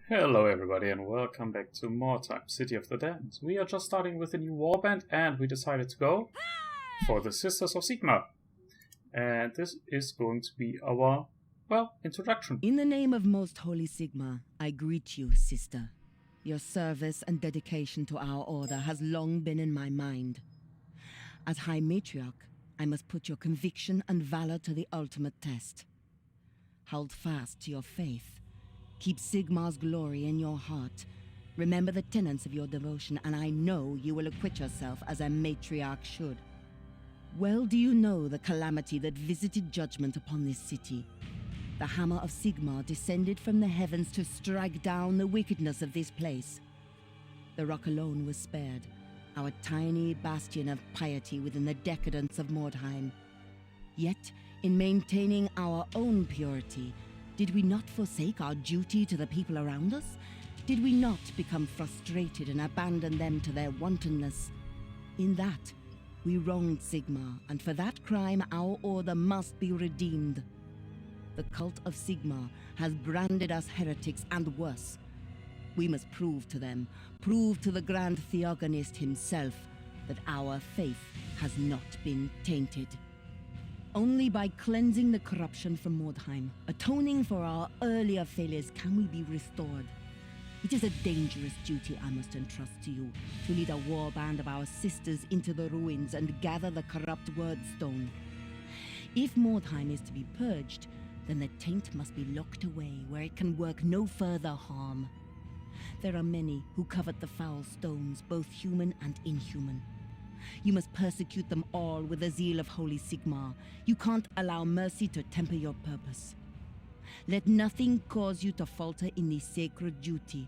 Hello everybody and welcome back to Mordheim, City of the Damned. We are just starting with a new warband and we decided to go for the Sisters of Sigmar. And this is going to be our, introduction. In the name of Most Holy Sigmar, I greet you, sister. Your service and dedication to our order has long been in my mind. As High Matriarch, I must put your conviction and valor to the ultimate test. Hold fast to your faith. Keep Sigmar's glory in your heart. Remember the tenets of your devotion, and I know you will acquit yourself as a matriarch should. Well do you know the calamity that visited judgment upon this city. The hammer of Sigmar descended from the heavens to strike down the wickedness of this place. The rock alone was spared, our tiny bastion of piety within the decadence of Mordheim. Yet, in maintaining our own purity, did we not forsake our duty to the people around us? Did we not become frustrated and abandon them to their wantonness? In that, we wronged Sigmar, and for that crime our order must be redeemed. The cult of Sigmar has branded us heretics and worse. We must prove to them, prove to the Grand Theogonist himself, that our faith has not been tainted. Only by cleansing the corruption from Mordheim, atoning for our earlier failures, can we be restored. It is a dangerous duty I must entrust to you, to lead a warband of our sisters into the ruins and gather the corrupt wordstone. If Mordheim is to be purged, then the taint must be locked away where it can work no further harm. There are many who covet the foul stones, both human and inhuman. You must persecute them all with the zeal of Holy Sigmar. You can't allow mercy to temper your purpose. Let nothing cause you to falter in this sacred duty.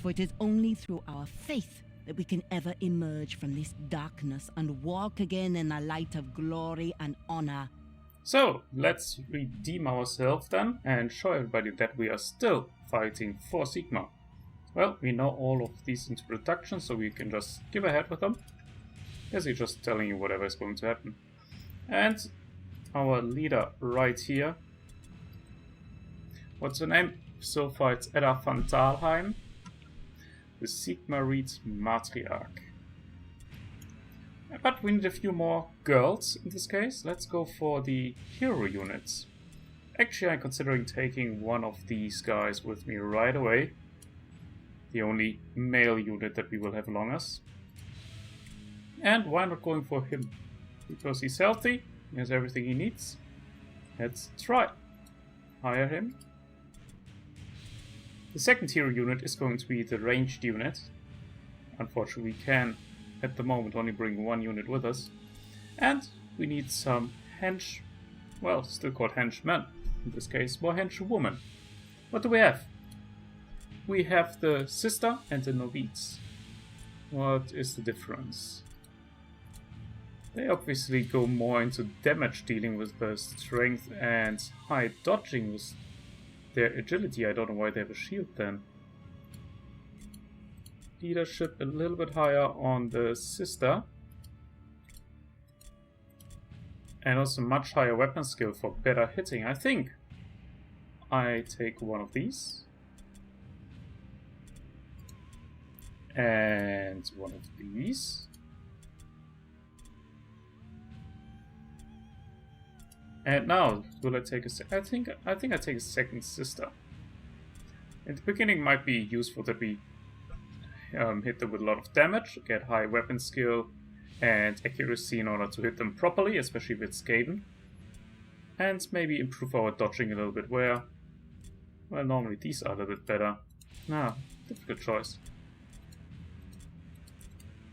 For it is only through our faith that we can ever emerge from this darkness and walk again in the light of glory and honor. So, let's redeem ourselves then and show everybody that we are still fighting for Sigmar. Well, we know all of these introductions, so we can just skip ahead with them. Basically just telling you whatever is going to happen. And our leader right here. What's her name? So far it's Edda van Talheim, the Sigmarite matriarch. But we need a few more girls in this case. Let's go for the hero units. Actually, I'm considering taking one of these guys with me right away. The only male unit that we will have along us. And why not going for him? Because he's healthy, he has everything he needs. Let's try. Hire him. The second hero unit is going to be the ranged unit. Unfortunately, we can, at the moment, only bring one unit with us. And we need some still called henchmen. In this case, more henchwomen. What do we have? We have the sister and the novice. What is the difference? They obviously go more into damage dealing with their strength and high dodging with their agility. I don't know why they have a shield then. Leadership a little bit higher on the sister. And also much higher weapon skill for better hitting. I think I take one of these. And one of these. And now, will I take I think I take a second sister. In the beginning, might be useful that we hit them with a lot of damage, get high weapon skill and accuracy in order to hit them properly, especially with Skaven. And maybe improve our dodging a little bit. Well, normally these are a little bit better. Difficult choice.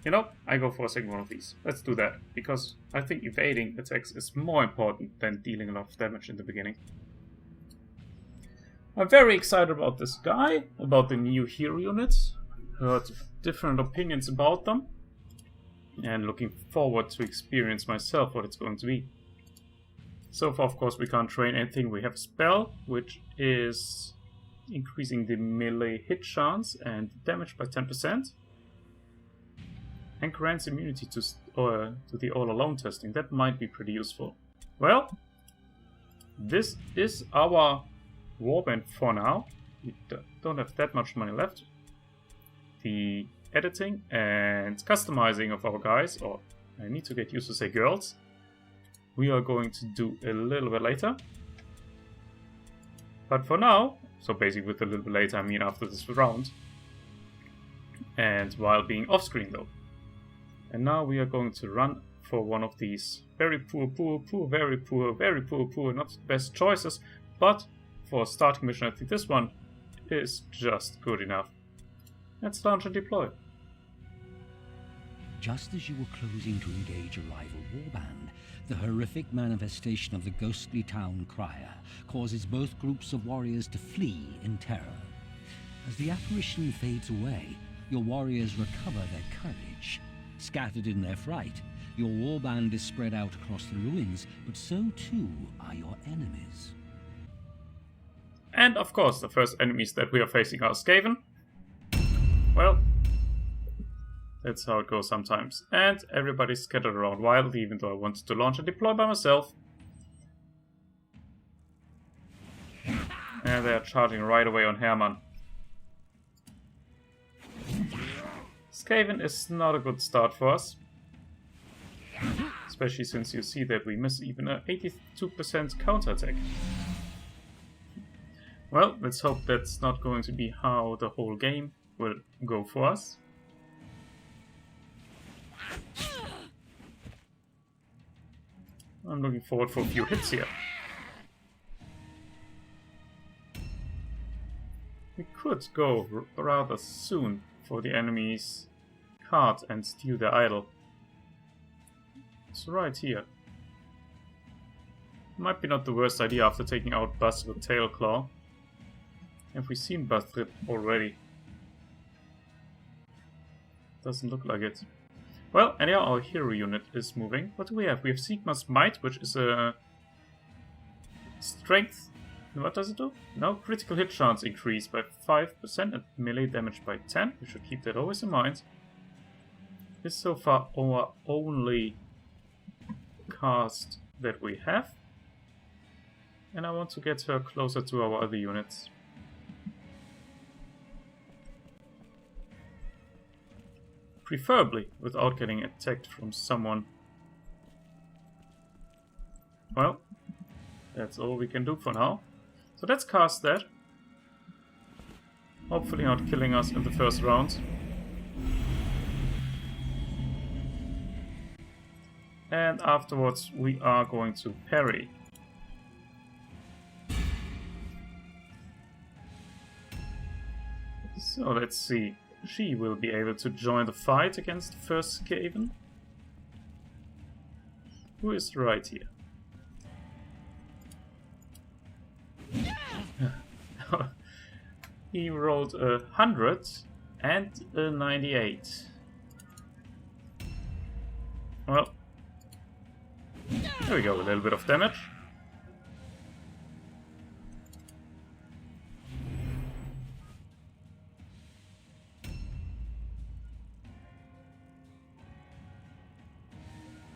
You know, I go for a second one of these. Let's do that, because I think evading attacks is more important than dealing a lot of damage in the beginning. I'm very excited about this guy, about the new hero units. Heard different opinions about them. And looking forward to experience myself what it's going to be. So far, of course, we can't train anything. We have a spell, which is increasing the melee hit chance and damage by 10%. And grants immunity to the all-alone testing. That might be pretty useful. Well, this is our warband for now. we don't have that much money left. The editing and customizing of our guys, or I need to get used to say girls, we are going to do a little bit later. But for now, so basically with a little bit later I mean after this round, and while being off screen though. And now we are going to run for one of these very poor, very poor, not the best choices, but for a starting mission I think this one is just good enough. Let's launch and deploy. Just as you were closing to engage a rival warband, the horrific manifestation of the ghostly town crier causes both groups of warriors to flee in terror. As the apparition fades away, your warriors recover their courage. Scattered in their fright, your warband is spread out across the ruins, but so too are your enemies. And of course, the first enemies that we are facing are Skaven. Well, that's how it goes sometimes. And everybody's scattered around wildly, even though I wanted to launch and deploy by myself. And they are charging right away on Hermann. Skaven is not a good start for us. Especially since you see that we miss even an 82% counterattack. Well, let's hope that's not going to be how the whole game will go for us. I'm looking forward for a few hits here. We could go rather soon for the enemy's cart and steal their idol. It's right here. Might be not the worst idea after taking out Buzz with Tailclaw. Have we seen Buzz already? Doesn't look like it. Well, anyhow, our hero unit is moving. What do we have? We have Sigmar's Might, which is a strength. What does it do? No, critical hit chance increased by 5% and melee damage by 10. We should keep that always in mind. This is so far our only cast that we have. And I want to get her closer to our other units. Preferably without getting attacked from someone. Well, that's all we can do for now. So let's cast that. Hopefully not killing us in the first round. And afterwards we are going to parry. So let's see. She will be able to join the fight against the first Skaven. Who is right here? He rolled 100 and a 98. Well, there we go, a little bit of damage.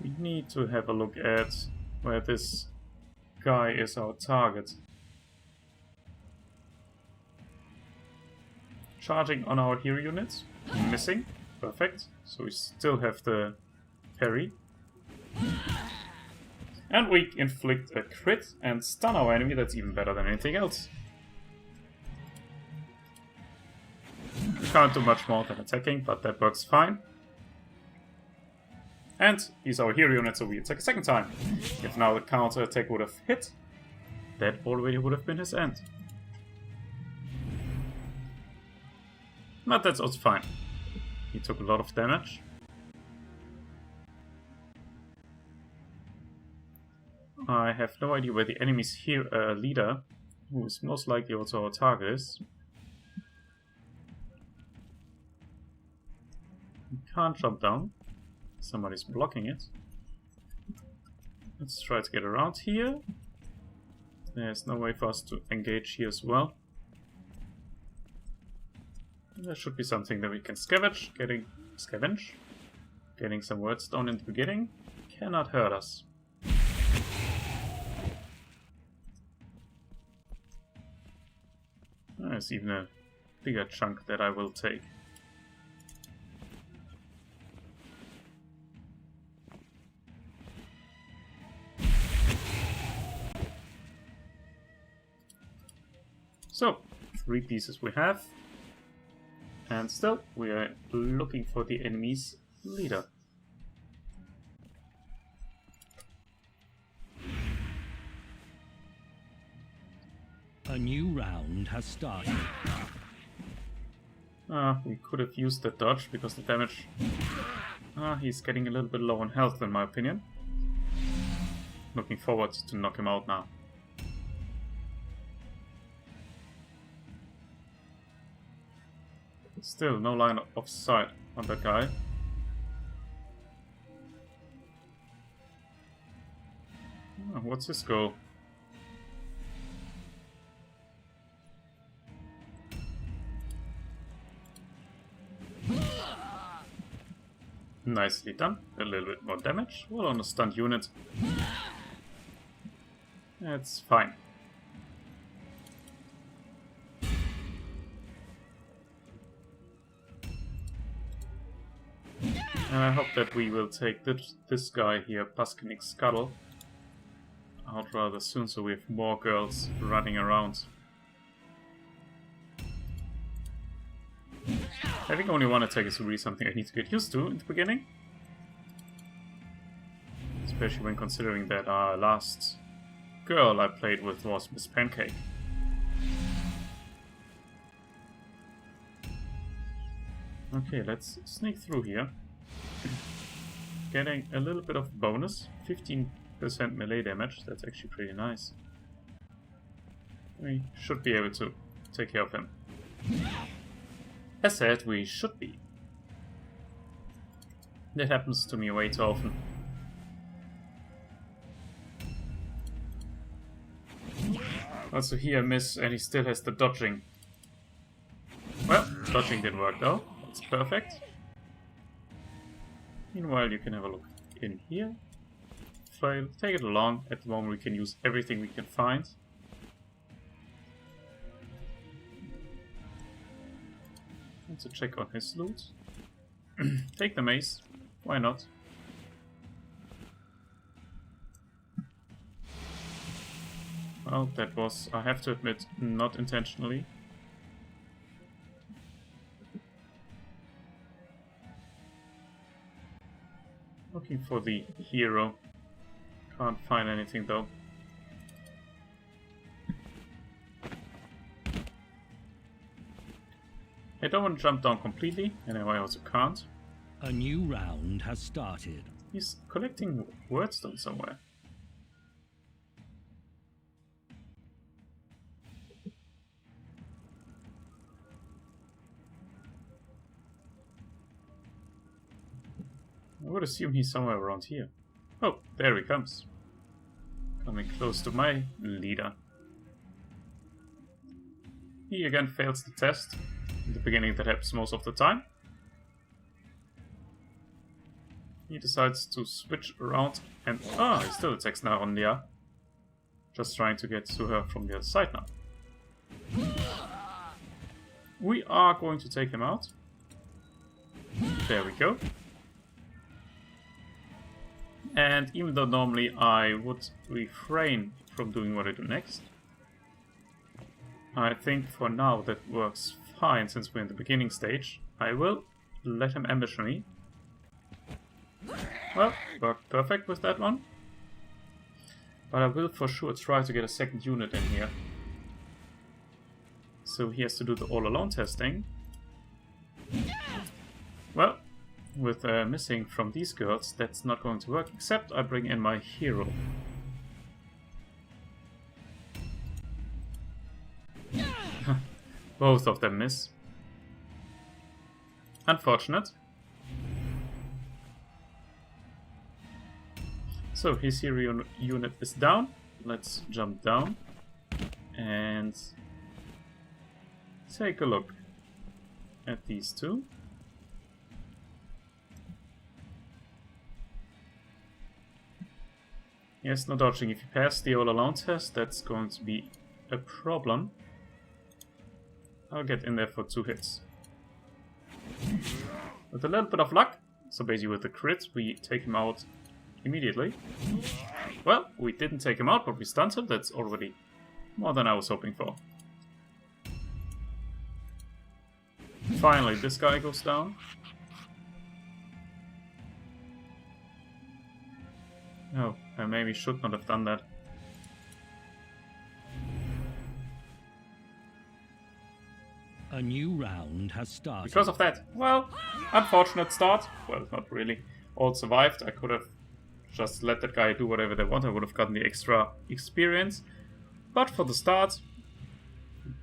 We need to have a look at where this guy is our target. Charging on our hero units. Missing. Perfect. So we still have the parry. And we inflict a crit and stun our enemy. That's even better than anything else. We can't do much more than attacking, but that works fine. And he's our hero unit, so we attack a second time. If now the counter attack would have hit, that already would have been his end. But that's also fine. He took a lot of damage. I have no idea where the enemy's leader, who is most likely also our target, is. He can't jump down. Somebody's blocking it. Let's try to get around here. There's no way for us to engage here as well. There should be something that we can scavenge. Getting some wordstone in the beginning cannot hurt us. is even a bigger chunk that I will take. So, 3 pieces we have. And still, we are looking for the enemy's leader. A new round has started. We could have used the dodge because the damage... he's getting a little bit low on health in my opinion. Looking forward to knock him out now. Still, no line of sight on that guy. What's his goal? Nicely done. A little bit more damage. Well, on a stunned unit. That's fine. And I hope that we will take this guy here, Paskinik Scuttle, out rather soon, so we have more girls running around. Having only one attack is really something I need to get used to in the beginning. Especially when considering that our last girl I played with was Miss Pancake. Okay, let's sneak through here. Getting a little bit of bonus, 15% melee damage, that's actually pretty nice. We should be able to take care of him. As said, we should be. That happens to me way too often. Also here miss, and he still has the dodging. Well, dodging didn't work though, that's perfect. Meanwhile, you can have a look in here. Flail, take it along. At the moment we can use everything we can find. To check on his loot. Take the mace. Why not? Well, that was, I have to admit, not intentionally. Looking for the hero. Can't find anything though. I don't want to jump down completely, and I also can't. A new round has started. He's collecting wordstone somewhere. I would assume he's somewhere around here. Oh, there he comes. Coming close to my leader. He again fails the test. In the beginning that happens most of the time. He decides to switch around and... he still attacks Narondia. Just trying to get to her from the other side now. We are going to take him out. There we go. And even though normally I would refrain from doing what I do next, I think for now that works fine since we're in the beginning stage. I will let him ambush me. Well, worked perfect with that one. But I will for sure try to get a second unit in here. So he has to do the all-alone testing. Well, with missing from these girls, that's not going to work, except I bring in my hero. Both of them miss. Unfortunate. So his hero unit is down. Let's jump down and take a look at these two. Yes, no dodging. If you pass the all-alone test, that's going to be a problem. I'll get in there for 2 hits. With a little bit of luck, so basically with the crit, we take him out immediately. Well, we didn't take him out, but we stunned him. That's already more than I was hoping for. Finally, this guy goes down. Oh, I maybe should not have done that. A new round has started. Because of that. Well, unfortunate start. Well, not really. All survived. I could have just let that guy do whatever they want. I would have gotten the extra experience. But for the start,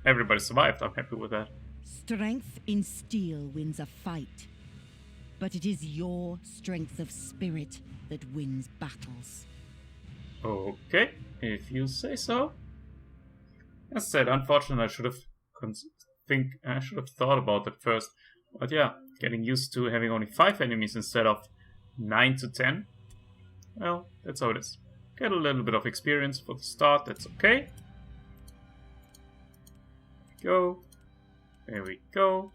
everybody survived. I'm happy with that. Strength in steel wins a fight, but it is your strength of spirit that wins battles. Okay, if you say so. As said, unfortunately, I should have thought about that first. But yeah, getting used to having only 5 enemies instead of 9 to 10. Well, that's how it is. Get a little bit of experience for the start, that's okay. Go. There we go.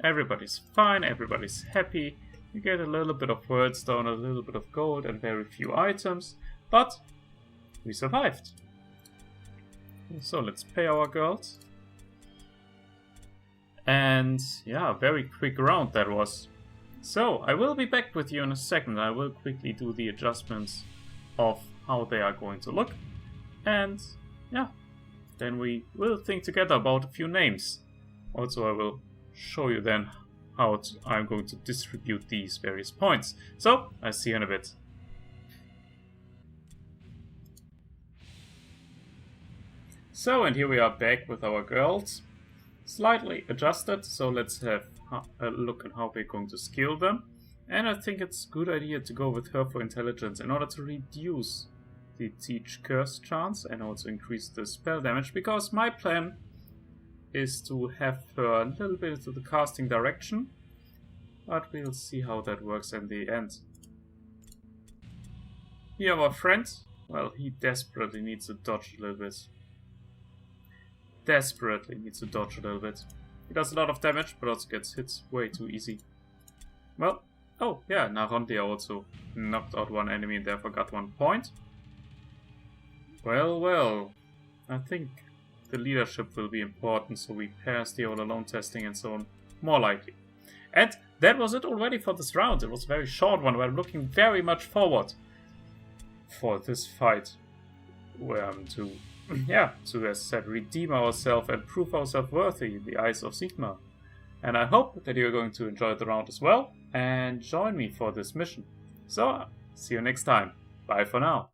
Everybody's fine, everybody's happy. You get a little bit of wordstone, a little bit of gold, and very few items. But we survived. So let's pay our girls. And yeah, very quick round that was. So I will be back with you in a second. I will quickly do the adjustments of how they are going to look. And yeah, then we will think together about a few names. Also, I will show you then how I'm going to distribute these various points. So, I'll see you in a bit. So, and here we are back with our girls. Slightly adjusted, so let's have a look at how we're going to skill them. And I think it's a good idea to go with her for intelligence in order to reduce the Teach Curse chance and also increase the spell damage, because my plan is to have her a little bit into the casting direction, but we'll see how that works in the end. Here our friend, well, he desperately needs to dodge a little bit. Desperately needs to dodge a little bit. He does a lot of damage, but also gets hit way too easy. Well, oh yeah, Narondia also knocked out one enemy and therefore got 1 point. Well, I think the leadership will be important, so we pass the all-alone testing and so on, more likely. And that was it already for this round. It was a very short one. We're looking very much forward for this fight. To, as I said, redeem ourselves and prove ourselves worthy in the eyes of Sigmar. And I hope that you're going to enjoy the round as well, and join me for this mission. So, see you next time. Bye for now.